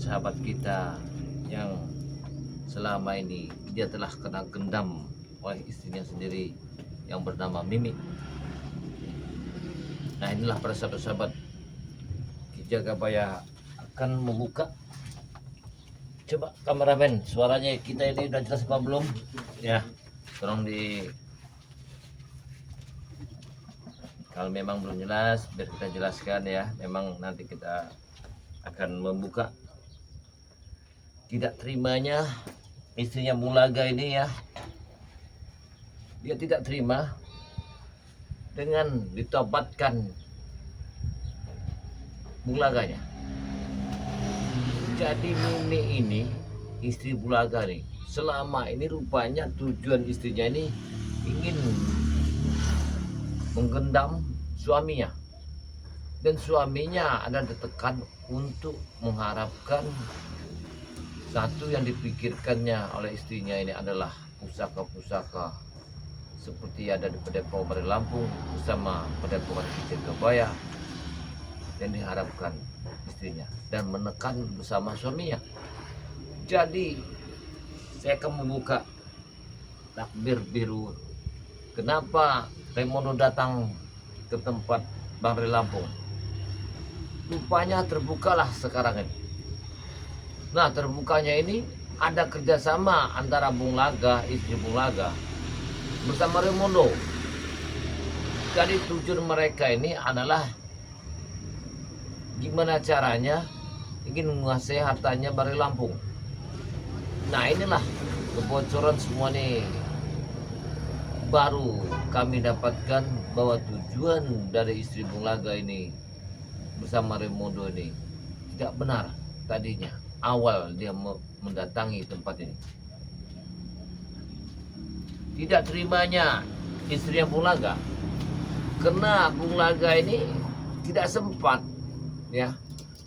sahabat kita yang selama ini dia telah kena gendam oleh istrinya sendiri yang bernama Mimi. Nah, inilah para sahabat-sahabat, Ki Jagabaya akan membuka. Coba kameramen, suaranya kita ini udah jelas apa belum? Ya, tolong di, kalau memang belum jelas biar kita jelaskan ya. Memang nanti kita akan membuka tidak terimanya istrinya Bung Laga ini ya. Dia tidak terima dengan ditobatkan Bung Laganya. Jadi Mimi ini istri Bung Laga nih, selama ini rupanya tujuan istrinya ini ingin menggendam suaminya, dan suaminya ada ditekan untuk mengharapkan satu yang dipikirkannya oleh istrinya ini adalah pusaka-pusaka seperti ada di Padepokan Bari Lampung bersama Padepokan Ki Jagabaya yang diharapkan istrinya, dan menekan bersama suaminya. Jadi saya akan membuka takbir biru. Kenapa Raimondo datang ke tempat Bang Bari Lampung? Rupanya terbukalah sekarang ini. Nah, terbukanya ini ada kerjasama antara Bung Laga, istri Bung Laga, bersama Raimondo. Jadi tujuan mereka ini adalah gimana caranya ingin menguasai hartanya Bari Lampung. Nah, inilah kebocoran semua nih. Baru kami dapatkan bahwa tujuan dari istri Bung Laga ini bersama Raimondo ini tidak benar tadinya. Awal dia mendatangi tempat ini, tidak terimanya istrinya Bung Laga karena Bung Laga ini tidak sempat ya,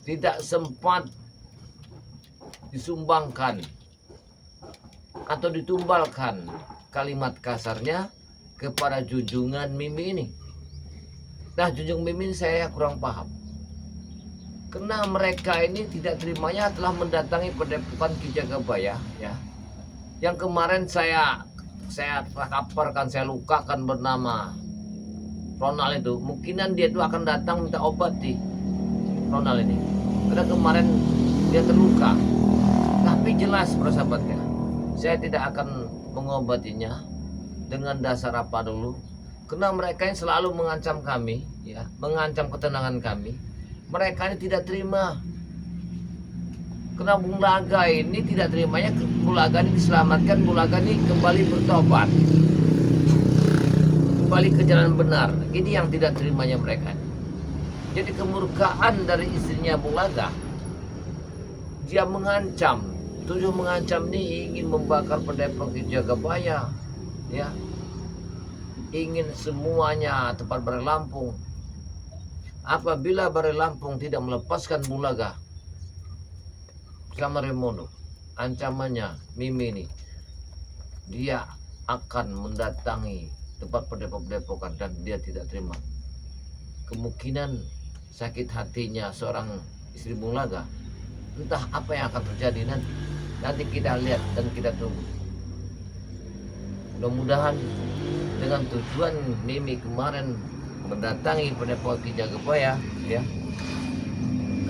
tidak sempat disumbangkan atau ditumbalkan kalimat kasarnya kepada junjungan Mimi ini. Nah, junjung Mimi ini saya kurang paham, karena mereka ini tidak terimanya telah mendatangi Padepokan Ki Jagabaya ya. Yang kemarin saya kabarkan, saya lukakan bernama Ronald itu, mungkinan dia itu akan datang minta obat di Ronald ini, karena kemarin dia terluka. Tapi jelas persahabatnya, saya tidak akan mengobatinya dengan dasar apa dulu, karena mereka yang selalu mengancam kami ya, mengancam ketenangan kami. Mereka ini tidak terima, karena Bung Laga ini tidak terimanya. Bung Laga ini diselamatkan, Bung Laga ini kembali bertobat, kembali ke jalan benar. Ini yang tidak terimanya mereka. Jadi kemurkaan dari istrinya Bung Laga, dia mengancam, tujuh mengancam ini ingin membakar Padepokan Ki Jagabaya ya, ingin semuanya tempat Bari Lampung. Apabila Bari Lampung tidak melepaskan Bung Laga sama Raimondo, ancamannya Mimi ini, dia akan mendatangi tempat padepokan dan dia tidak terima. Kemungkinan sakit hatinya seorang istri Bung Laga, entah apa yang akan terjadi nanti kita lihat dan kita tunggu. Mudah-mudahan dengan tujuan Mimi kemarin mendatangi Padepokan Ki Jagabaya ya,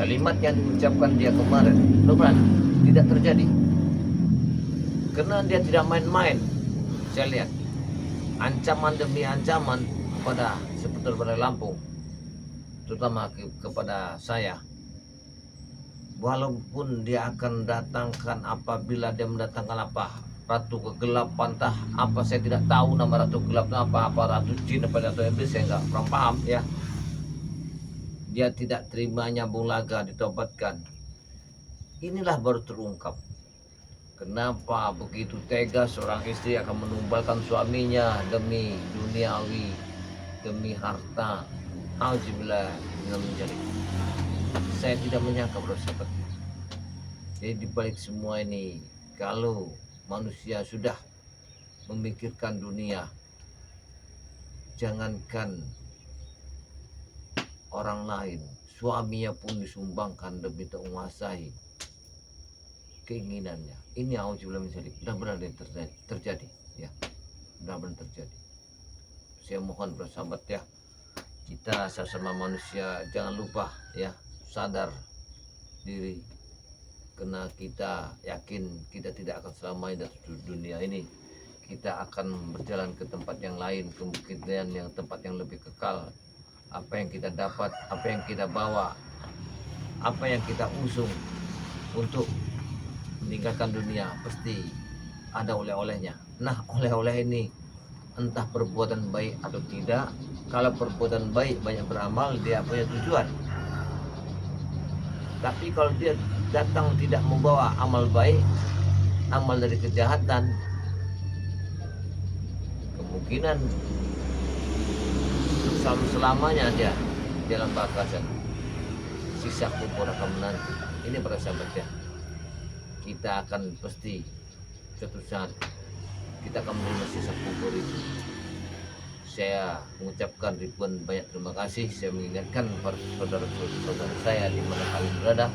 kalimat yang diucapkan dia kemarin mudah-mudahan tidak terjadi, karena dia tidak main-main. Saya lihat ancaman demi ancaman kepada seputar Bari Lampung, terutama kepada saya. Walaupun dia akan datangkan, apabila dia mendatangkan apa, ratu kegelapan, entah apa, saya tidak tahu nama ratu gelap apa ratu jin apa ratu iblis, saya nggak kurang paham ya. Dia tidak terimanya Bung Laga ditobatkan. Inilah baru terungkap kenapa begitu tega seorang istri akan menumbalkan suaminya demi duniawi, demi harta. Auzubillah minal menjadi. Saya tidak menyangka bersahabat. Jadi dibalik semua ini, kalau manusia sudah memikirkan dunia, jangankan orang lain, suaminya pun disumbangkan demi menguasai keinginannya. Ini auzubillah min dzalik. Benar-benar terjadi ya. Benar-benar terjadi. Saya mohon bersahabat ya, kita sesama manusia jangan lupa ya, sadar diri, karena kita yakin kita tidak akan selamanya di dunia ini. Kita akan berjalan ke tempat yang lain, kemungkinan yang tempat yang lebih kekal. Apa yang kita dapat, apa yang kita bawa, apa yang kita usung untuk meninggalkan dunia, pasti ada oleh-olehnya. Nah, oleh-oleh ini entah perbuatan baik atau tidak. Kalau perbuatan baik banyak beramal, dia punya tujuan. Tapi kalau dia datang tidak membawa amal baik, amal dari kejahatan, kemungkinan selamanya dia dalam bakasan sisa kubur akan menanti. Ini para sahabat ya, kita akan pasti suatu saat kita akan menerima sisa kubur itu. Saya mengucapkan ribuan banyak terima kasih. Saya mengingatkan para saudara-saudara saya di mana kalian berada,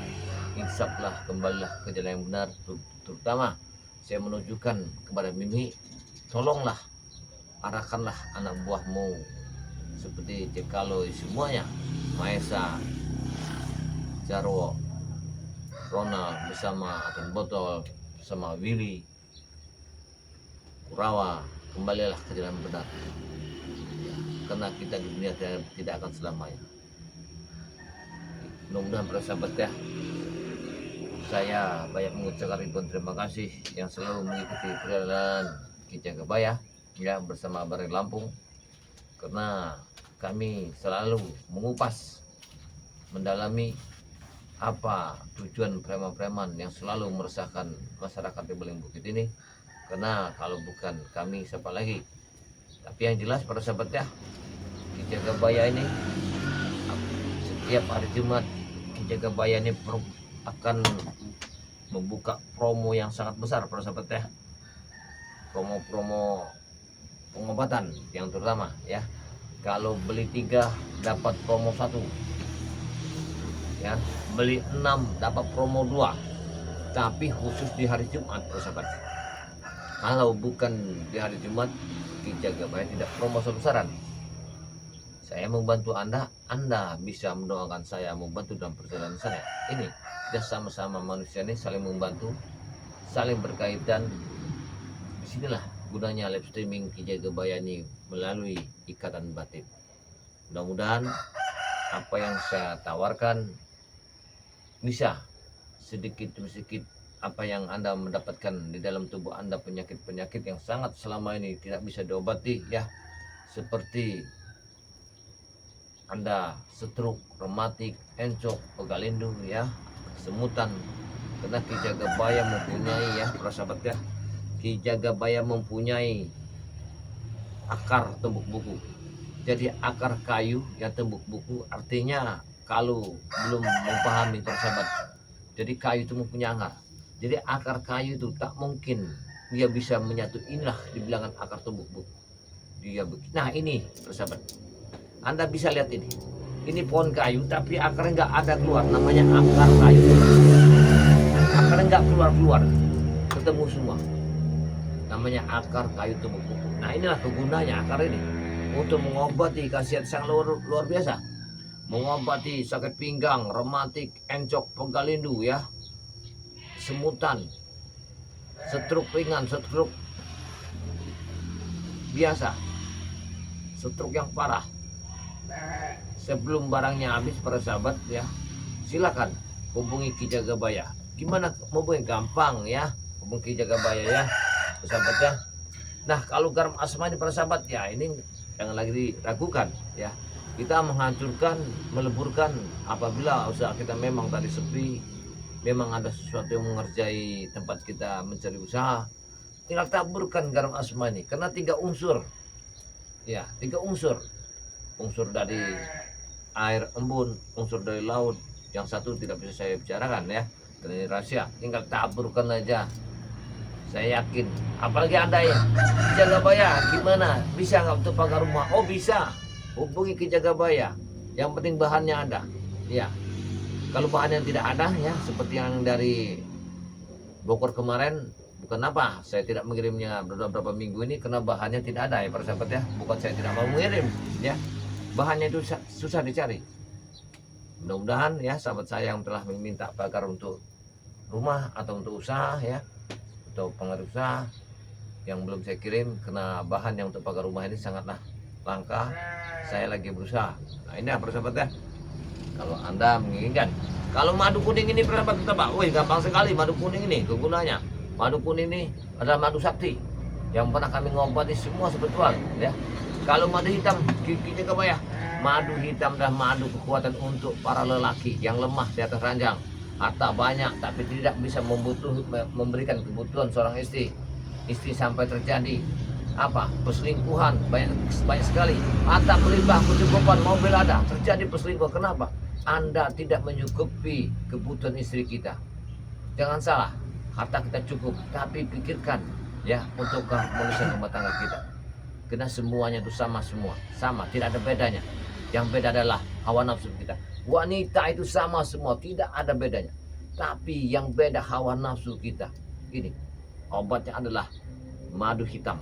insaflah, kembalilah ke jalan yang benar. Terutama saya menunjukkan kepada Mimi, tolonglah arahkanlah anak buahmu seperti Cekalo semuanya, Maesa, Jarwo, Ronald bersama Akan Botol, bersama Willy, Kurawa, kembalilah ke jalan benar ya, karena kita di dunia tidak akan selamanya. Mudah-mudahan para sahabat ya, saya banyak mengucapkan ribuan terima kasih yang selalu mengikuti perjalanan Ki Jagabaya ya bersama Bareng Lampung, karena kami selalu mengupas, mendalami apa tujuan preman-preman yang selalu meresahkan masyarakat di Beling Bukit ini. Karena kalau bukan kami siapa lagi. Tapi yang jelas para sahabat ya, Ki Jagabaya ini setiap hari Jumat Ki Jagabaya ini akan membuka promo yang sangat besar para sahabat ya. Promo-promo pengobatan yang terutama ya. Kalau beli 3 dapat promo 1 ya, beli 6 dapat promo 2. Tapi khusus di hari Jumat para sahabat. Kalau bukan di hari Jumat, Ki Jagabaya tidak promo besar-besaran. Saya membantu Anda, Anda bisa mendoakan saya, membantu dalam perjalanan saya. Ini kita sama-sama manusia ini saling membantu, saling berkaitan. Disinilah gunanya live streaming Ki Jagabaya ini melalui ikatan batin. Mudah-mudahan apa yang saya tawarkan bisa sedikit demi sedikit apa yang Anda mendapatkan di dalam tubuh Anda, penyakit-penyakit yang sangat selama ini tidak bisa diobati ya, seperti Anda stroke, rematik, encok, pegalindu ya, semutan. Karena Ki Jagabaya mempunyai ya para sahabat ya, Ki Jagabaya mempunyai akar tembuk buku. Jadi akar kayu yang tembuk buku, artinya kalau belum memahami para sahabat, jadi kayu itu mempunyai akar. Jadi akar kayu itu tak mungkin dia bisa menyatu. Inilah dibilangkan akar tembuk buku. Dia begini. Nah ini persahabat, Anda bisa lihat ini. Ini pohon kayu tapi akarnya nggak ada keluar. Namanya akar kayu. Akarnya nggak keluar, ketemu semua. Namanya akar kayu tembuk buku. Nah inilah kegunaannya akar ini untuk mengobati khasiat yang luar biasa. Mengobati sakit pinggang, rematik, encok, pegalindu ya, semutan, stroke ringan, stroke biasa, stroke yang parah. Sebelum barangnya habis para sahabat ya, silakan hubungi Ki Jagabaya. Gimana hubungi? Gampang ya, hubungi Ki Jagabaya ya sahabat ya. Nah kalau garam asmani para sahabat ya, ini jangan lagi diragukan ya. Kita menghancurkan, meleburkan apabila usaha kita memang tadi sepi, memang ada sesuatu yang mengerjai tempat kita mencari usaha, tinggal taburkan garam asmani. Karena 3 unsur ya, 3 unsur dari air embun, unsur dari laut, yang satu tidak bisa saya bicarakan ya, karena ini rahasia. Tinggal taburkan aja, saya yakin. Apalagi Anda ya Jagabaya, gimana bisa nggak untuk pagar rumah? Oh bisa, hubungi Ki Jagabaya, yang penting bahannya ada ya. Kalau bahan yang tidak ada ya, seperti yang dari Bogor kemarin bukan apa, saya tidak mengirimnya beberapa minggu ini karena bahannya tidak ada ya para sahabat ya. Bukan saya tidak mau mengirim ya, bahannya itu susah dicari. Mudah-mudahan ya sahabat saya yang telah meminta pagar untuk rumah atau untuk usaha ya, atau pengusaha yang belum saya kirim karena bahan yang untuk pagar rumah ini sangatlah langka. Saya lagi berusaha. Nah ini para sahabat ya, kalau Anda menginginkan. Kalau madu kuning ini berapa kita Pak? Wih gampang sekali madu kuning ini kegunaannya. Madu kuning ini adalah madu sakti yang pernah kami ngobati semua sebetulnya ya. Kalau madu hitam kita kebayang. Madu hitam adalah madu kekuatan untuk para lelaki yang lemah di atas ranjang. Harta banyak tapi tidak bisa memberikan kebutuhan seorang istri. Istri sampai terjadi apa? Perselingkuhan banyak sekali. Harta melimpah, kecukupan, mobil ada, terjadi perselingkuhan. Kenapa? Anda tidak menyukupi kebutuhan istri kita. Jangan salah, harta kita cukup, tapi pikirkan ya untuk kemuliaan rumah tangga kita. Karena semuanya itu sama semua, sama, tidak ada bedanya. Yang beda adalah hawa nafsu kita. Wanita itu sama semua, tidak ada bedanya. Tapi yang beda hawa nafsu kita. Ini obatnya adalah madu hitam.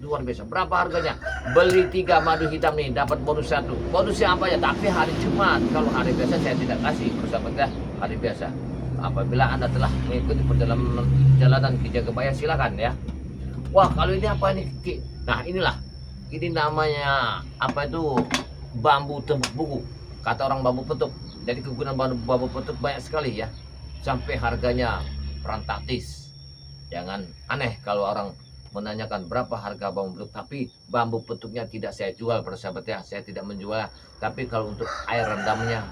Luar biasa. Berapa harganya? Beli 3 madu hitam nih dapat bonus 1. Bonusnya apa ya? Tapi hari Jumat. Kalau hari biasa saya tidak kasih, persahabat ya. Hari biasa. Apabila Anda telah mengikuti perjalanan ke Jagabaya silakan ya. Wah, kalau ini apa ini? Nah, inilah. Ini namanya apa itu? Bambu tembok buku. Kata orang bambu petuk. Jadi kegunaan bambu petuk banyak sekali ya. Sampai harganya fantastis. Jangan aneh kalau orang menanyakan berapa harga bambu petuk, tapi bambu petuknya tidak saya jual persahabat ya, saya tidak menjual. Tapi kalau untuk air rendamnya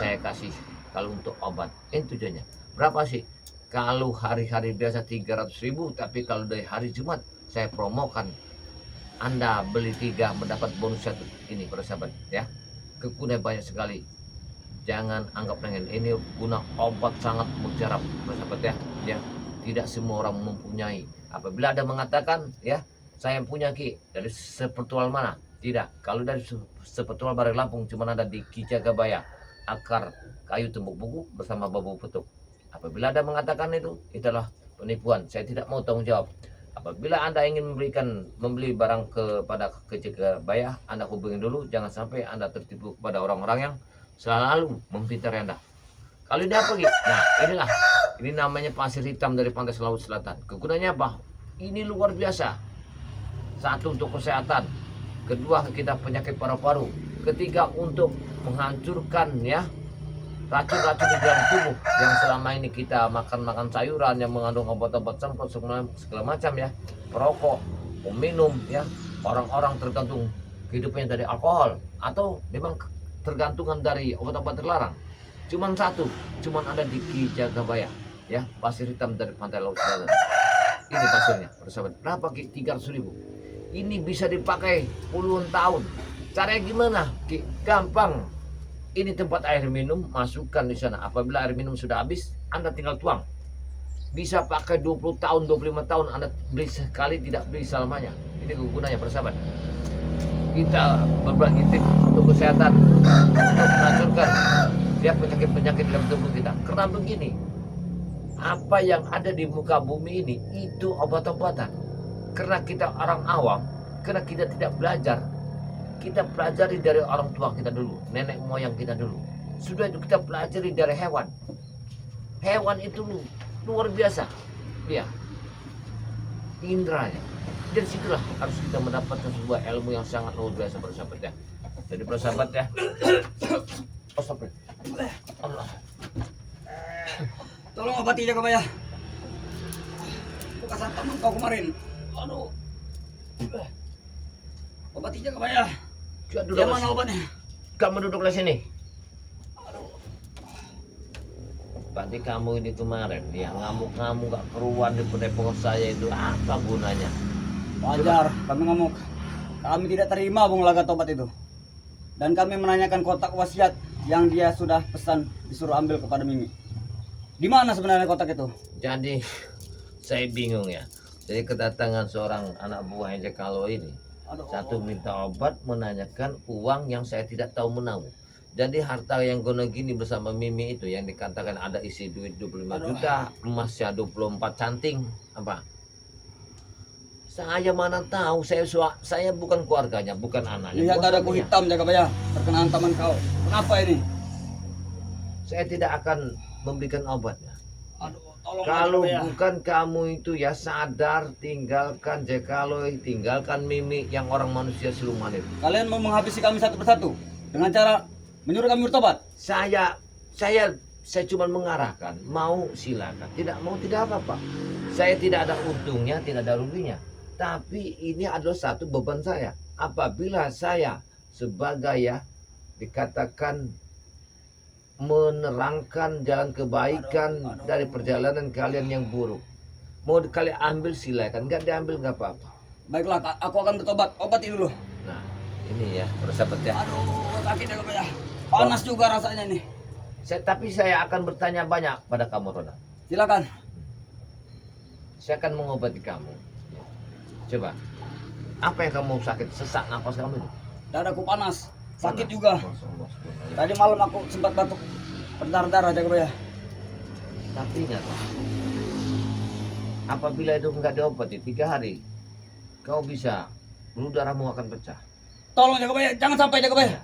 saya kasih, kalau untuk obat ini tujuannya berapa sih? Kalau hari-hari biasa 300.000, tapi kalau dari hari Jumat saya promokan Anda beli 3 mendapat bonus 1. Ini persahabat ya, kegunaan banyak sekali. Jangan anggap remeh, ini guna obat sangat mujarab persahabat ya. Tidak semua orang mempunyai. Apabila ada mengatakan ya saya punya Ki dari sepertual mana? Tidak. Kalau dari sepertual Bareng Lampung cuma ada di Ki Jagabaya, akar kayu tembok buku bersama bambu petuk. Apabila ada mengatakan itu adalah penipuan. Saya tidak mau tanggung jawab. Apabila Anda ingin membeli barang kepada Ki Jagabaya, Anda hubungi dulu. Jangan sampai Anda tertipu kepada orang-orang yang selalu mempintari Anda. Kalau ini apa Ki? Nah inilah. Ini namanya pasir hitam dari pantai Laut Selatan. Kegunaannya apa? Ini luar biasa. 1 untuk kesehatan. Kedua kita penyakit paru-paru. Ketiga untuk menghancurkan ya racun-racun di dalam tubuh yang selama ini kita makan sayuran yang mengandung obat-obat semprot segala macam ya. Perokok, peminum ya. Orang-orang tergantung hidupnya dari alkohol atau memang tergantungan dari obat-obat terlarang. Cuman ada di Ki Jagabaya ya, pasir hitam dari pantai Laut Selatan. Ini pasirnya persahabat. Berapa Ki? 300.000. Ini bisa dipakai puluhan tahun. Caranya gimana Ki? Gampang. Ini tempat air minum, masukkan di sana. Apabila air minum sudah habis, Anda tinggal tuang. Bisa pakai 20 tahun, 25 tahun. Anda beli sekali, tidak beli selamanya. Ini kegunaannya persahabat. Kita berbagi tips untuk kesehatan, untuk menghancurkan dia penyakit-penyakit dalam tubuh kita. Karena begini, apa yang ada di muka bumi ini itu obat-obatan. Karena kita orang awam, karena kita tidak belajar, kita pelajari dari orang tua kita dulu, nenek moyang kita dulu. Sudah itu kita pelajari dari hewan. Hewan itu luar biasa, ya, indranya. Dari situlah harus kita mendapatkan sebuah ilmu yang sangat luar biasa persahabat ya. Jadi persahabat ya. Oh, sampai. Allah. Tolong obati Jagabaya. Bekas hantaman kau kemarin. Aduh. Obati Jagabaya. Yang mana obatnya? Kamu duduklah sini. Berarti kamu ini kemarin ya ngamuk-ngamuk gak keruan di pendepongan saya itu apa gunanya? Wajar, kami ngamuk. Kami tidak terima Bung Lagat obat itu. Dan kami menanyakan kotak wasiat yang dia sudah pesan disuruh ambil kepada Mimi. Di mana sebenarnya kotak itu? Jadi saya bingung ya. Jadi kedatangan seorang anak buah Jakalo ini. Satu minta obat, menanyakan uang yang saya tidak tahu menahu. Jadi harta yang gono gini bersama Mimi itu yang dikatakan ada isi duit 25 Aduh. juta, emasnya 24 canting, apa? Saya mana tahu, saya bukan keluarganya, bukan anaknya. Lihat bukan dadaku suaminya. hitam Jagabaya, terkena hantaman kau. Kenapa ini? Saya tidak akan memberikan obatnya. Aduh, tolong Kalau Jagabaya. bukan kamu itu ya sadar, tinggalkan Jekaloy, tinggalkan Mimi yang orang manusia siluman itu. Kalian mau menghabisi kami satu persatu dengan cara menyuruh kami bertobat. Saya cuma mengarahkan, mau silakan, tidak mau tidak apa-apa. Saya tidak ada untungnya, tidak ada ruginya. Tapi ini adalah satu beban saya. Apabila saya sebagai ya dikatakan menerangkan jalan kebaikan Aduh. dari perjalanan kalian yang buruk. Mau kalian ambil silakan, nggak diambil nggak apa-apa. Baiklah, aku akan bertobat. Obati dulu. Nah, ini ya, persahabat ya. Aduh, sakit Jagabaya. Panas juga rasanya nih. Tapi saya akan bertanya banyak pada kamu, Ronald. Silakan. Saya akan mengobati kamu. Coba, apa yang kamu sakit? Sesak napas kamu itu? Dadaku panas. Sakit Mana? juga. Masya Allah, subhanallah. Tadi malam aku sempat batuk berdarah-darah Jagabaya. Tapi ingat, apabila itu enggak diobati 3 hari, kau bisa, bulu darahmu akan pecah. Tolong Jagabaya, jangan sampai Jagabaya.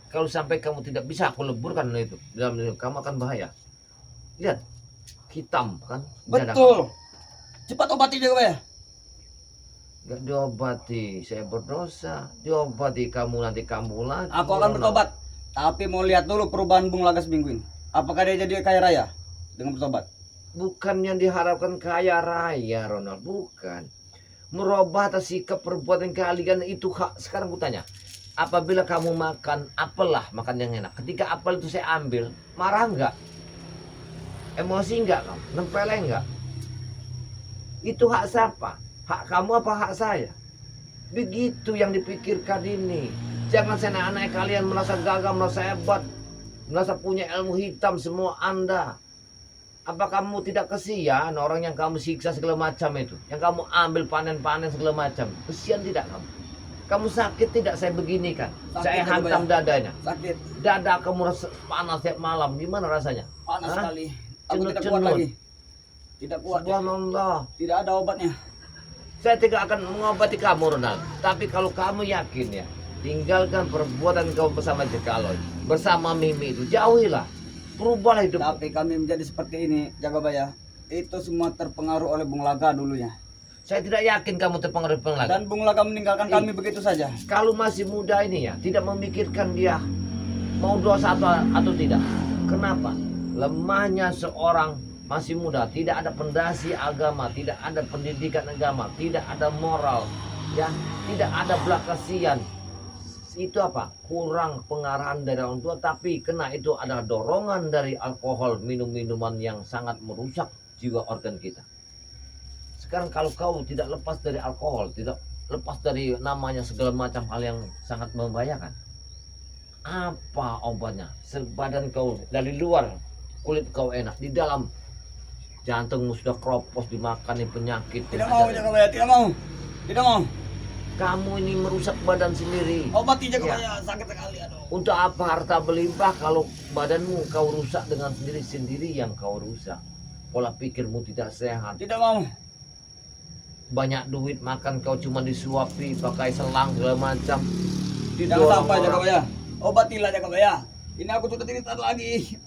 Kalau sampai kamu tidak bisa, aku leburkan itu dalam diri kamu akan bahaya. Lihat, hitam kan? dada kamu. Betul. Cepat obati Jagabaya. Enggak diobati, saya berdosa. Diobati kamu nanti kamu lagi. Aku akan bertobat. Tapi mau lihat dulu perubahan Bung Lagas minggu ini. Apakah dia jadi kaya raya dengan bertobat? Bukan yang diharapkan kaya raya, Ronald, bukan. Merubah atas sikap perbuatan kalian itu hak. Sekarang aku tanya, apabila kamu makan apel lah, makan yang enak. Ketika apel itu saya ambil, marah enggak? Emosi enggak kamu? Nempel enggak? Itu hak siapa? Hak kamu apa hak saya? Begitu yang dipikirkan ini. Jangan anak-anak kalian merasa gagah, merasa hebat, merasa punya ilmu hitam semua Anda. Apa kamu tidak kesian orang yang kamu siksa segala macam itu? Yang kamu ambil panen-panen segala macam. Kesian tidak kamu? Kamu sakit tidak saya begini kan? Sakit, Saya Jagabaya. hantam dadanya. Sakit. Dada kamu rasa panas setiap malam. Gimana rasanya? Panas Hah? sekali. Aku tidak kuat Cenut-cenut. lagi. Tidak kuat. Subhanallah. Tidak ada obatnya. Saya tidak akan mengobati kamu, Ronald. Tapi kalau kamu yakin ya, tinggalkan perbuatan kamu bersama Jekaloy, bersama Mimi itu. Jauhilah. Berubahlah hidup. Tapi kami menjadi seperti ini, Jagabaya. Itu semua terpengaruh oleh Bung Laga dulunya. Saya tidak yakin kamu terpengaruh lagi. Dan Bung Laga meninggalkan kami begitu saja. Kalau masih muda ini ya, tidak memikirkan dia mau dosa atau tidak. Kenapa? Lemahnya seorang masih muda, tidak ada pondasi agama, tidak ada pendidikan agama, tidak ada moral, ya, tidak ada belas kasihan. Itu apa? Kurang pengarahan dari orang tua, tapi kena itu adalah dorongan dari alkohol, minum-minuman yang sangat merusak jiwa organ kita. Sekarang kalau kau tidak lepas dari alkohol, tidak lepas dari namanya segala macam hal yang sangat membahayakan, apa obatnya? Sebadan kau dari luar, kulit kau enak, di dalam jantungmu sudah kropos dimakan penyakit. Tidak mau, Jagabaya. Tidak mau. Tidak mau. Kamu ini merusak badan sendiri. Obati Jagabaya. Sakit sekali. Aduh. Untuk apa harta berlimpah kalau badanmu kau rusak dengan sendiri yang kau rusak. Pola pikirmu tidak sehat. Tidak mau. Banyak duit makan kau cuma disuapi pakai selang segala macam. Jangan Didorong sampai orang. Jagabaya. Obatilah Jagabaya. Ini aku sudah tidak lagi.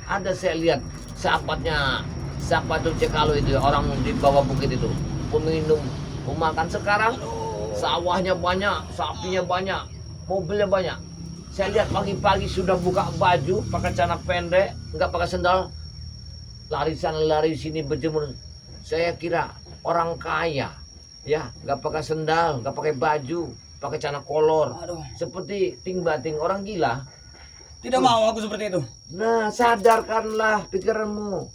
Ada saya lihat siapa tuh Jekalo itu orang di bawah bukit itu peminum pemakan. Sekarang sawahnya banyak, sapinya banyak, mobilnya banyak. Saya lihat pagi-pagi sudah buka baju pakai celana pendek, nggak pakai sendal, lari sana lari sini berjemur. Saya kira orang kaya ya, nggak pakai sendal, nggak pakai baju, pakai celana kolor, Aduh. seperti ting bating orang gila. Tidak mau aku seperti itu. Nah, sadarkanlah pikiranmu.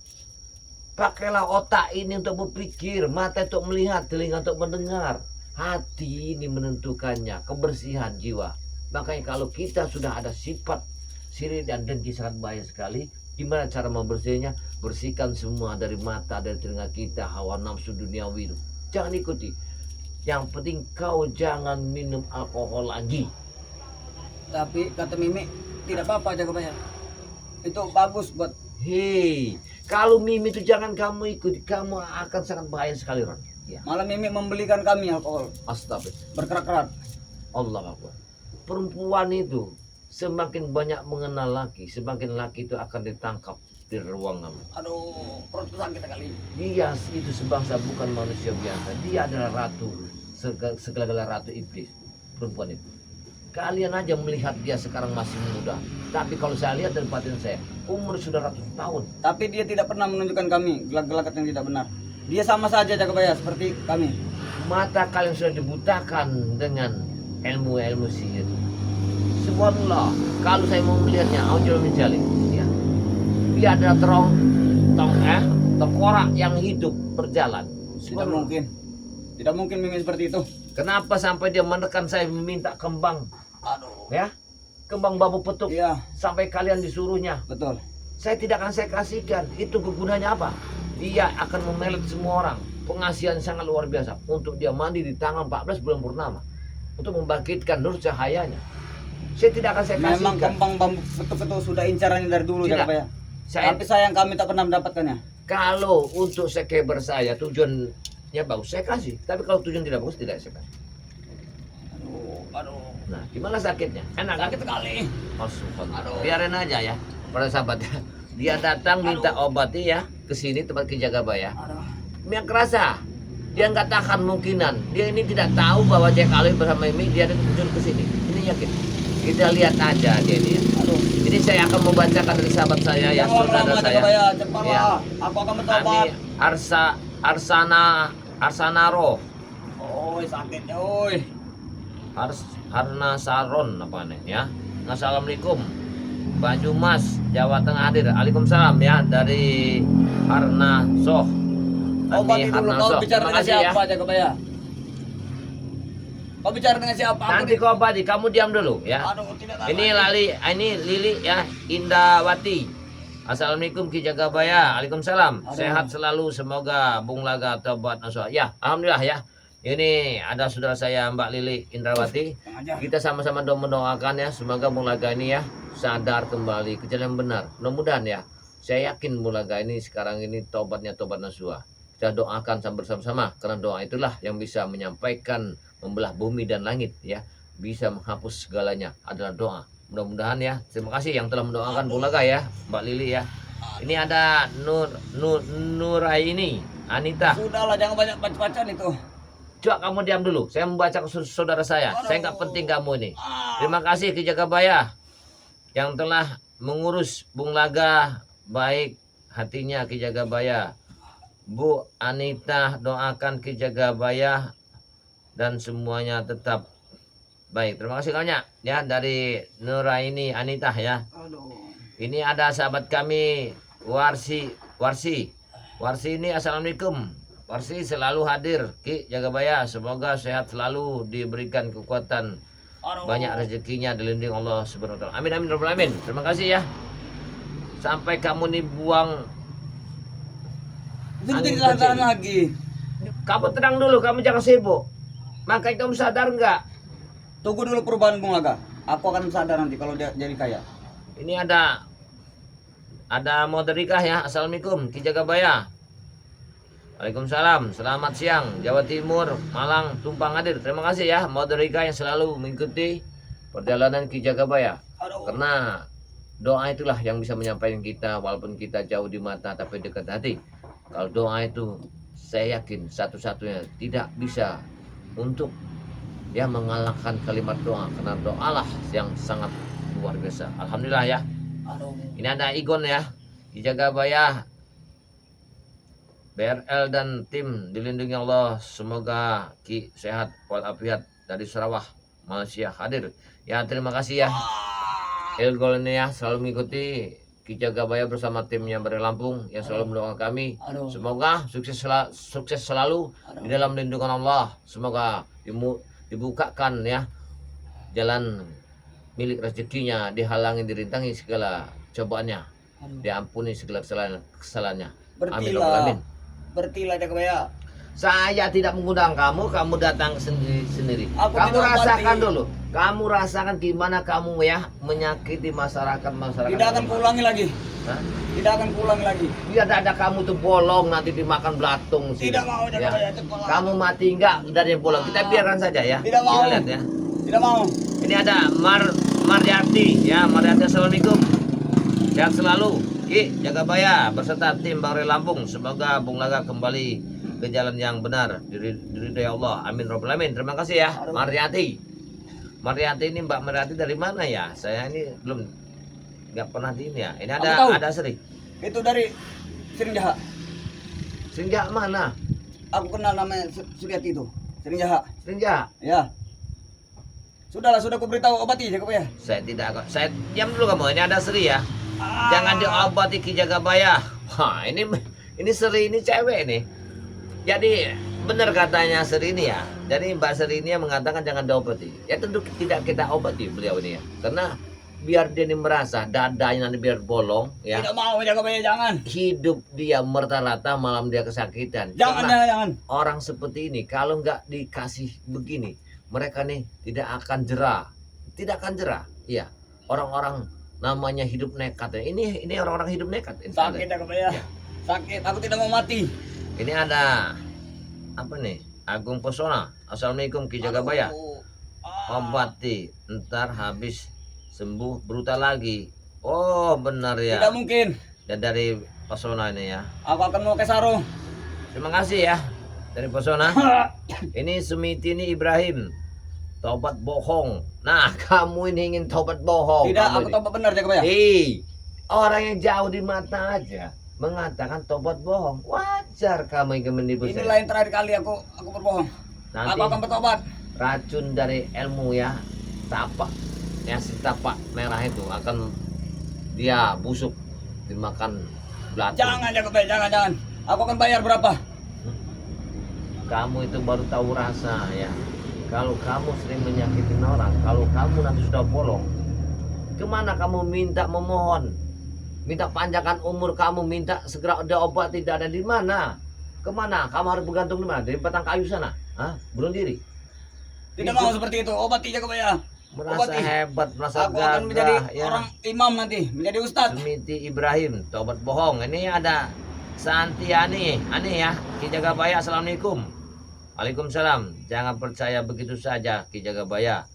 Pakailah otak ini untuk berpikir, mata untuk melihat, telinga untuk mendengar. Hati ini menentukannya, kebersihan jiwa. Makanya kalau kita sudah ada sifat siri dan dengki sangat bahaya sekali. Gimana cara membersihnya? Bersihkan semua dari mata, dari telinga kita, hawa nafsu duniawi itu. Jangan ikuti. Yang penting kau jangan minum alkohol lagi. Tapi kata Mimi tidak apa-apa jaga bayar. Itu bagus buat. Hei, kalau Mimi itu jangan kamu ikuti, kamu akan sangat bahaya sekali Ron. Ya. Malah Mimi membelikan kami alkohol Astagfirullah. berkerak-kerak. Allah Akbar. Perempuan itu semakin banyak mengenal laki, semakin laki itu akan ditangkap di ruangan. Aduh, perut sakit kali. Dia itu sebangsa bukan manusia biasa. Dia adalah ratu, segala-gala ratu iblis. Perempuan itu. Kalian aja melihat dia sekarang masih muda. Tapi kalau saya lihat dari batin saya, umur sudah ratusan tahun. Tapi dia tidak pernah menunjukkan kami gelak-gelakat yang tidak benar. Dia sama saja jaga bayar seperti kami. Mata kalian sudah dibutakan dengan ilmu-ilmu sihir. Subhanallah, kalau saya mau melihatnya, aujul menjalik. Ya. Dia adalah tengkorak yang hidup berjalan. Tidak mungkin. Tidak mungkin Mimi seperti itu. Kenapa sampai dia menekan saya meminta kembang? Aduh. Ya, kembang bambu petuk. Iya, Sampai kalian disuruhnya. betul. Saya tidak akan saya kasihkan. Itu kegunaannya apa? Dia akan memelet semua orang. Pengasihan sangat luar biasa. Untuk dia mandi di tanggal 14 bulan purnama. Untuk membangkitkan nur cahayanya. Saya tidak akan saya kasihkan. Memang kembang bambu betul-betul sudah incarannya dari dulu Tidak. jaga bayar. Saya, Tapi sayang kami tak pernah mendapatkannya. kalau untuk sekeber saya tujuannya bagus, saya kasih. Tapi kalau tujuan tidak bagus, tidak saya kasih. Aduh. Nah, gimana sakitnya? Enak kan? Sakit sekali. Aduh. Biarin aja ya, para sahabat. Dia datang minta obati ya ke sini tempat Kijagabaya. Aduh. Yang kerasa, dia nggak tahan mungkinan. Dia ini tidak tahu bahwa Jack Ali bersama Mimi dia ada tujuan ke sini. Ini yakin. Kita lihat aja dia ini. Ya. Aduh. Ini saya akan membacakan dari sahabat saya ya, Jangan saudara lama saya. jaga bayar, cepatlah. Ya. Aku akan bertobat. Ini Arsanaro. Oi, sakit oi. Harna Saron apa nih ya. Assalamualaikum. Baju Mas Jawa Tengah hadir. Waalaikumsalam ya dari Harna Soh. Obat Ini itu dulu Harna kau Soh. bicara Terima dengan kasih ya. siapa jaga bayar? Kau bicara dengan siapa? Aku Nanti kau obati, kamu diam dulu ya. Aduh, tidak tahu. Ini ini Lili ya, Indawati. Assalamualaikum Ki Jagabaya. Waalaikumsalam. Aduh. Sehat selalu, semoga Bung Laga tobat nasuha. Ya, alhamdulillah ya. Ini ada saudara saya Mbak Lili Indrawati. Aja. Kita sama-sama mendoakan ya, semoga Bung Laga ini ya sadar kembali ke jalan yang benar. Mudah-mudahan ya. Saya yakin Bung Laga ini sekarang ini tobatnya tobat nasuha. Kita doakan bersama-sama karena doa itulah yang bisa menyampaikan membelah bumi dan langit ya, bisa menghapus segalanya adalah doa. Mudah-mudahan ya. Terima kasih yang telah mendoakan Bung Laga ya, Mbak Lili ya. Ini ada Nuraini Anita. Sudahlah, jangan banyak baca-bacaan itu. Coba kamu diam dulu. Saya membaca ke saudara saya. Saya nggak penting kamu ini. Terima kasih Ki Jagabaya yang telah mengurus Bung Laga baik hatinya Ki Jagabaya. Bu Anita doakan Ki Jagabaya dan semuanya tetap baik. Terima kasih banyak ya dari Nuraini Anita ya. Aduh. Ini ada sahabat kami Warsi ini assalamualaikum. Warsi selalu hadir Ki Jagabaya, semoga sehat selalu, diberikan kekuatan, Aduh. banyak rezekinya, dilindungi Allah Subhanahu wa taala. Amin amin rabbal alamin. Terima kasih ya. Sampai kamu nih buang Itu angin tidak tahan kecil. lagi. Kamu tenang dulu, kamu jangan sibuk. Makanya kamu sadar enggak? Tunggu dulu perubahan Bung Laga. Aku akan sadar nanti kalau dia jadi kaya. Ini ada Moderikah ya. Assalamualaikum Ki Jagabaya. Waalaikumsalam. Selamat siang Jawa Timur, Malang, Tumpang hadir. Terima kasih ya Moderika yang selalu mengikuti perjalanan Ki Jagabaya. Aduh. Karena doa itulah yang bisa menyampaikan kita walaupun kita jauh di mata tapi dekat hati. Kalau doa itu saya yakin satu-satunya tidak bisa untuk ya mengalahkan kalimat doa, karena doalah yang sangat luar biasa. Alhamdulillah ya. Aduh. Ini ada Igon ya. Ki Jagabaya, BRL dan tim dilindungi Allah. Semoga Ki sehat walafiat dari Sarawak, Malaysia hadir. Ya terima kasih ya. Ilgol ini ya selalu mengikuti Ki Jagabaya bersama timnya dari Lampung yang selalu mendoakan kami. Aduh. Semoga sukses selalu di dalam lindungan Allah. Semoga dibukakan ya jalan milik rezekinya, dihalangi dirintangi segala cobaannya, Aduh. diampuni segala kesalahannya. Amin ya rabbal Bertilah. alamin. Bertilah Jagabaya. Saya tidak mengundang kamu, kamu datang sendiri. Aku Kamu tidak rasakan obati. dulu. Kamu rasakan gimana kamu ya menyakiti masyarakat. Tidak akan kuulangi lagi. Hah? Tidak akan kuulangi lagi. Biar dada kamu tuh bolong nanti dimakan belatung sih. Tidak mau ya. Jagabaya, cepat. Kamu mati enggak dari bolong. Kita biarkan saja ya. Tidak mau. Kita lihat ya. Tidak mau. Ini ada Maryati ya, Maryati, assalamualaikum. Sehat selalu. Ki Jagabaya beserta tim Bang Ray Lampung. Semoga Bung Laga kembali ke jalan yang benar. Diridhoi Allah. Amin robbal alamin. Terima kasih ya, Maryati. Maryati ini Mbak Maryati dari mana ya? Saya ini belum nggak pernah di ini ya. Ini Aku tahu. ada Sri. Itu dari Sering Jaha. Serinja mana? Aku kenal namanya Suriati itu. Sering Jaha. Serinja. Ya. Sudahlah, sudah aku beritahu obati Jagabaya. Saya tidak. Saya diam dulu kamu. Ini ada Sri ya. Jangan diobati Ki Jagabaya. Wah, ini Sri ini cewek nih. Jadi benar katanya Sri ini ya. Jadi Mbak Sri ini yang mengatakan jangan diobati. Ya tentu tidak kita obati beliau ini ya. Karena biar dia ini merasa dadanya nanti biar bolong ya. Tidak mau Jagabaya, jangan. Hidup dia merata-rata, malam dia kesakitan. Jangan, Karena jangan. orang seperti ini kalau nggak dikasih begini, mereka nih tidak akan jerah. Tidak akan jerah. Iya. Orang-orang namanya hidup nekat ya. Ini orang-orang hidup nekat. Sakit Jagabaya. Ya. Sakit, aku tidak mau mati. Ini ada apa nih? Agung Pesona. Assalamualaikum Ki Jagabaya. Aduh. Obati, ntar habis sembuh brutal lagi. Oh benar ya. Tidak mungkin. Dan dari Pesona ini ya. Aku akan mau ke sarung. Terima kasih ya dari Pesona. Ini Sumiti ini Ibrahim. Tobat bohong. Nah kamu ini ingin tobat bohong. Tidak, Kamu aku ini. tahu benar Jagabaya. Orang yang jauh di mata aja mengatakan tobat bohong. Wajar kamu ingin menipu Ini saya. lain terakhir kali aku berbohong. Nanti Aku akan bertobat. racun dari ilmu ya, tapak, ya si tapak merah itu akan dia busuk dimakan belatung. Jangan Jagabaya, jangan. Aku akan bayar berapa? Kamu itu baru tahu rasa ya. Kalau kamu sering menyakitin orang, kalau kamu nanti sudah bolong, kemana kamu minta memohon, minta panjangkan umur kamu, minta segera ada obat, tidak ada di mana? Kemana? Kamu harus bergantung di mana? Dari batang kayu sana? Hah? Bunuh diri? Tidak mau seperti itu. Obati Jagabaya. Merasa Obati. hebat, merasa Aku akan menjadi gagah ya. orang imam nanti, menjadi ustadz. Sumiti Ibrahim, tobat bohong. Ini ada Santiani, aneh ya. Ki Jagabaya, assalamualaikum. Waalaikumsalam. Jangan percaya begitu saja Ki Jagabaya.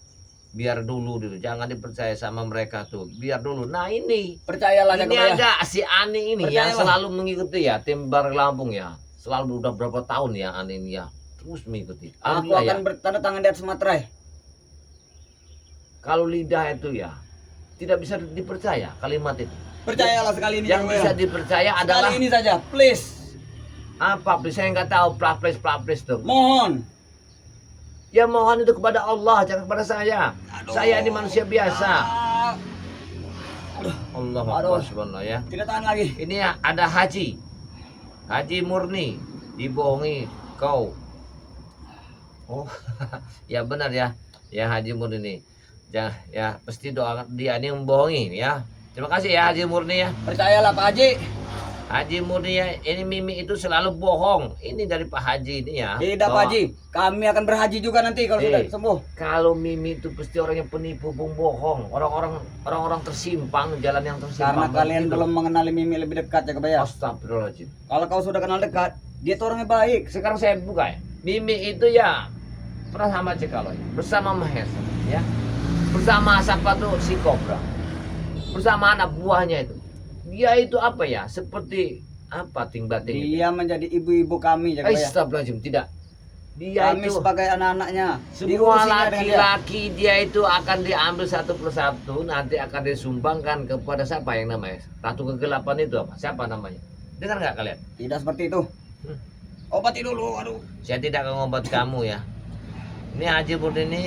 Biar dulu, jangan dipercaya sama mereka tuh. Biar dulu. Nah ini Percayalah ini Jagabaya. ada si Ani ini yang Percayalah. selalu mengikuti ya tim Bar Lampung ya. Selalu udah berapa tahun ya Ani ini ya. Terus mengikuti. Aku Alhamdulillah akan ya. bertanda tangan di atas materai. Kalau lidah itu ya tidak bisa dipercaya kalimat itu. Percayalah sekali ini Yang bisa Jagabaya. dipercaya adalah Kali ini saja, please. apa? Saya nggak tahu plaples tuh. Mohon. Ya mohon itu kepada Allah, jangan kepada saya. Aduh. Saya ini manusia biasa. Ah, Allah Aduh. Akbar subhanallah ya. tidak tahan lagi. Ini ya, ada Haji. Haji Murni dibohongi kau. Oh, ya benar ya. Ya Haji Murni. Ya pasti doa dia ini membohongi ya. Terima kasih ya Haji Murni ya. Percayalah Pak Haji. Haji Murni ya, ini Mimi itu selalu bohong. Ini dari Pak Haji ini ya. Tidak Pak Bahwa Haji. Kami akan berhaji juga nanti kalau sudah sembuh. Kalau Mimi itu pasti orang yang penipu, bohong. Orang-orang tersimpang, jalan yang tersimpang. Karena kalian Begitu. belum mengenali Mimi lebih dekat Jagabaya. Astagfirullahaladzim. Kalau kau sudah kenal dekat, dia tuh orangnya baik. Sekarang saya buka ya. Mimi itu ya pernah sama Cikaloy, bersama Mahesa, ya. Bersama siapa tuh si Kobra. Bersama anak buahnya itu. Dia itu apa ya? Seperti apa ting-bating itu. Dia menjadi ibu-ibu kami Jagabaya. Astagfirullahaladzim, tidak. Dia Kami itu sebagai anak-anaknya. semua diurusinya dengan dia. laki-laki dia itu akan diambil satu persatu, nanti akan disumbangkan kepada siapa yang namanya Ratu Kegelapan itu apa? Siapa namanya? Dengar nggak kalian? Tidak seperti itu. Hmm. Obati dulu, aduh. Saya tidak akan ngobat kamu ya. Ini Haji Murni ini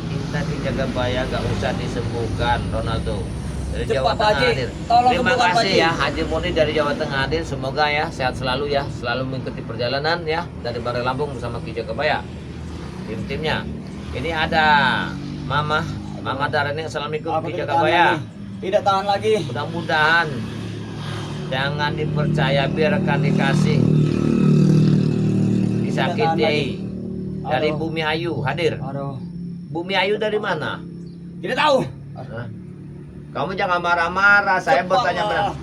minta Ki Jagabaya gak usah disembuhkan Ronaldo. Dari Cepat, Jawa Pak Tengah Haji. hadir. Tolong Terima sembuhkan, Pak kasih Haji. ya Haji Murni dari Jawa Tengah hadir. Semoga ya sehat selalu ya, selalu mengikuti perjalanan ya dari Bari Lampung bersama Ki Jagabaya. Tim-timnya. Ini ada Mama Darani. Assalamualaikum Aku Ki tidak tahan Jagabaya. lagi. Tidak tahan lagi. Mudah-mudahan jangan dipercaya, biarkan dikasih. disakiti. Dari Aduh. Bumi Ayu hadir. Aduh. Bumi Ayu dari mana? Tidak tahu. Hah? Kamu jangan marah-marah, saya Cepat bertanya lah. benar.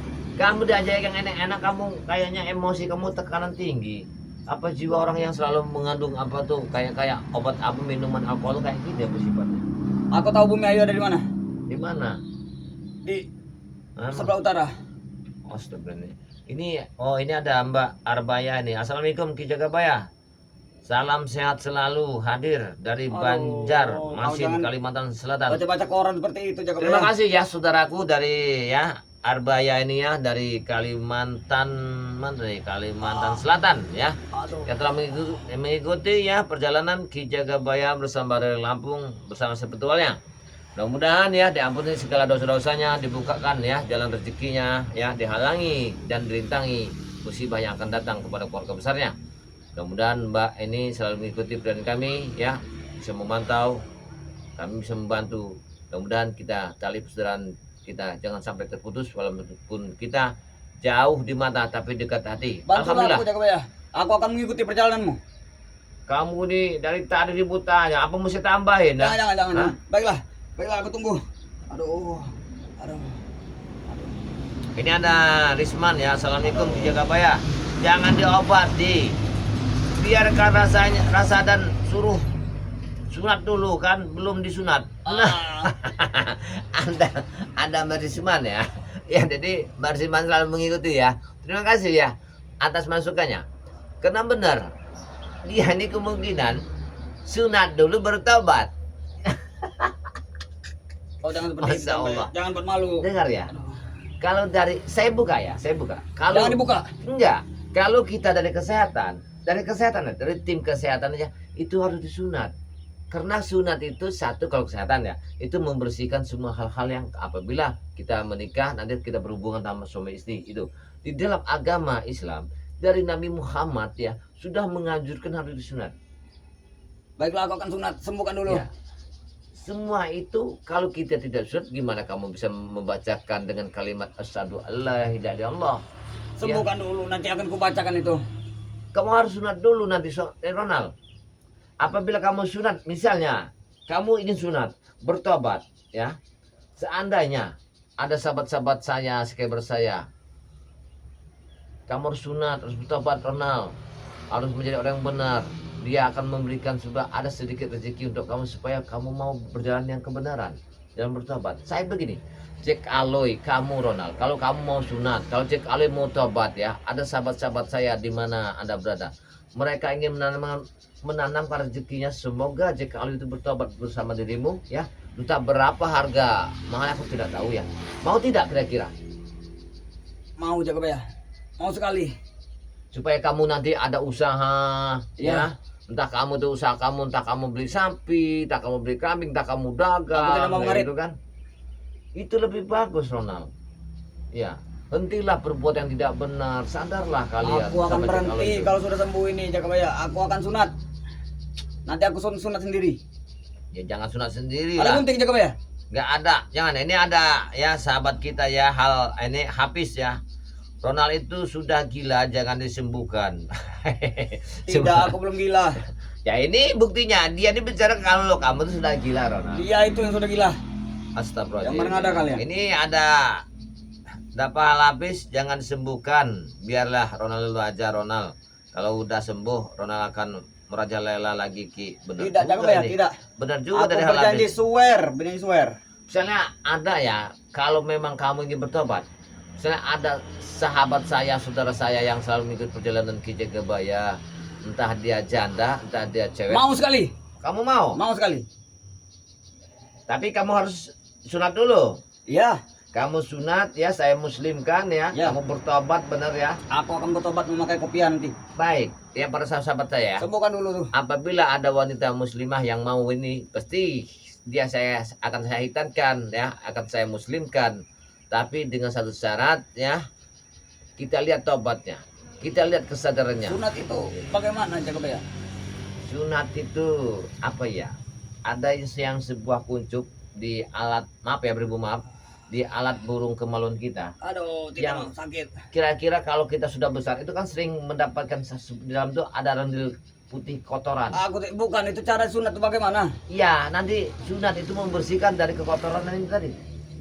Kamu diajak yang enak-enak, kamu kayaknya emosi kamu tekanan tinggi. Apa jiwa orang yang selalu mengandung apa tuh kayak obat apa minuman alkohol kayak gitu ya bersifatnya? Aku tahu Bumi Ayu ada di mana? Di mana? Di Hah? sebelah utara. Astagfirullah. Ini ini ada Mbak Arbaya nih. Assalamualaikum Ki Jagabaya. Salam sehat selalu hadir dari Aduh, Banjar, kau Masin, jangan Kalimantan Selatan. Baca-baca koran seperti itu, Jaka Terima Baya. kasih ya saudaraku dari ya Arbaya ini ya dari Kalimantan Selatan ya. Aduh. Yang telah mengikuti ya perjalanan Ki Jagabaya bersama dari Lampung bersama sebetulnya. Mudah-mudahan ya diampuni segala dosa-dosanya, dibukakan ya jalan rezekinya ya, dihalangi dan dirintangi musibah yang akan datang kepada keluarga besarnya. Mudah-mudahan Mbak ini selalu mengikuti perjalanan kami ya, bisa memantau, kami bisa membantu. Mudah-mudahan kita tali persaudaraan kita jangan sampai terputus walaupun kita jauh di mata tapi dekat hati. Bantulah Alhamdulillah. aku, Jaka Baya. Aku akan mengikuti perjalananmu. Kamu nih dari tadi ribut tanya, apa mesti tambahin? Jangan. Hah? Baiklah, aku tunggu. Aduh. Ini ada Risman ya. Assalamualaikum Ki Jagabaya. Jangan diobati. Biarkan rasa dan suruh sunat dulu kan, belum disunat. Ah. Ada Mbak Risman ya. Ya jadi Mbak Risman selalu mengikuti ya. Terima kasih ya atas masukannya. Karena benar dia ini kemungkinan sunat dulu bertobat. Oh, jangan seperti itu. Masya Jaka Baya. Allah. Jangan buat malu. Dengar ya. Aduh. Kalau dari saya buka. Kalau Jangan dibuka. enggak, kalau kita dari kesehatan dari tim kesehatan aja itu harus disunat. Karena sunat itu satu kalau kesehatan ya, itu membersihkan semua hal-hal yang apabila kita menikah nanti kita berhubungan sama suami istri itu. Di dalam agama Islam dari Nabi Muhammad ya sudah menganjurkan harus disunat. Baiklah, aku akan sunat. Sembuhkan dulu. Ya. Semua itu kalau kita tidak sunat gimana kamu bisa membacakan dengan kalimat asyhadu alla ilaha illallah. Sembuhkan dulu, nanti akan kubacakan itu. Kamu harus sunat dulu nanti Ronald. Apabila kamu sunat, misalnya kamu ingin sunat, bertobat, ya. Seandainya ada sahabat-sahabat saya, subscriber saya, kamu harus sunat, harus bertobat Ronald, harus menjadi orang yang benar. Dia akan memberikan ada sedikit rezeki untuk kamu supaya kamu mau berjalan yang kebenaran, jalan bertobat. Saya begini. Cek Aloy, kamu Ronald, kalau kamu mau sunat, kalau Cek Aloy mau tobat ya, ada sahabat-sahabat saya di mana Anda berada. Mereka ingin menanamkan rezekinya, semoga Cek Aloy itu bertobat bersama dirimu ya. Entah berapa harga, makanya aku tidak tahu ya. Mau tidak kira-kira? Mau, Jaka Baya. Mau sekali. Supaya kamu nanti ada usaha ya. Entah kamu tuh usaha kamu, entah kamu beli sapi, entah kamu beli kambing, entah kamu Aku dagang, tidak mau ngarit. gitu kan. Itu lebih bagus Ronald. Ya, hentilah berbuat yang tidak benar. Sadarlah kalian. Aku akan sama Cek Aloy berhenti itu. kalau sudah sembuh ini, Jaka Baya. Aku akan sunat. Nanti aku sunat sendiri. Ya jangan sunat sendiri Ada lah. gunting, Jaka Baya? Nggak ada. Jangan. Ini ada ya sahabat kita ya ini Hafiz ya. Ronald itu sudah gila, jangan disembuhkan. Tidak, aku belum gila. Ya ini buktinya. Dia ini bicara kalau kamu tuh sudah gila Ronald. Dia itu yang sudah gila. Astagfirullahaladzim. Yang mana ada kalian? Ini ada dapat lapis, jangan disembuhkan. Biarlah Ronald dulu aja Ronald. Kalau udah sembuh, Ronald akan merajalela lagi Ki. Benar Tidak, juga Jaka Baya, ini. tidak. Benar juga Aku dari hal berjanji lapis. swear. Misalnya ada ya, kalau memang kamu ingin bertobat, misalnya ada sahabat saya, saudara saya yang selalu mengikuti perjalanan Ki Jagabaya, entah dia janda, entah dia cewek. Mau sekali. Kamu mau? Mau sekali. Tapi kamu harus sunat dulu. Iya, Kamu sunat ya, saya muslimkan ya. Ya. Kamu bertobat benar ya. aku akan bertobat memakai kopiah nanti. Baik, ya para sahabat saya. Sembuhkan dulu tuh. Apabila ada wanita muslimah yang mau ini, pasti saya akan saya hitankan ya, akan saya muslimkan. Tapi dengan satu syarat ya, kita lihat tobatnya, kita lihat kesadarannya. Sunat itu bagaimana, Jaka Baya? Sunat itu apa ya? Ada yang sebuah kuncup di alat, maaf ya beribu maaf, di alat burung kemaluan kita. Aduh, tidak Yang- mau sakit. Kira-kira kalau kita sudah besar itu kan sering mendapatkan di dalam itu ada rendil putih kotoran. Bukan itu cara sunat itu bagaimana? Ya, nanti sunat itu membersihkan dari kekotoran ini tadi.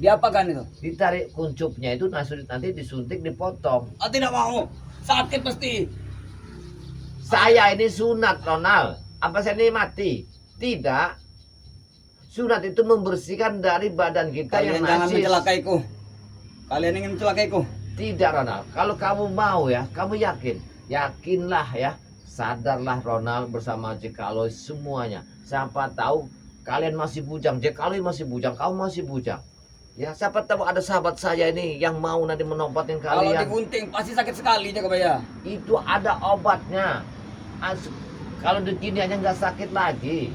Diapakan itu? Ditarik kuncupnya itu nanti disuntik, dipotong. Tidak mau. Sakit pasti. Saya ini sunat, Ronald. Apa saya ini mati? Tidak. Sunat itu membersihkan dari badan kita Kalian yang jangan najis. mencelakaiku. Kalian ingin mencelakaiku. Tidak, Ronald. Kalau kamu mau ya, kamu yakin. Yakinlah ya. Sadarlah Ronald bersama Jekalo semuanya. Siapa tahu kalian masih bujang. Jekalo masih bujang, kamu masih bujang. Ya, siapa tahu ada sahabat saya ini yang mau nanti menobatin Kalau kalian. digunting pasti sakit sekali Jakobaya. Itu ada obatnya. Kalau begini aja nggak sakit lagi.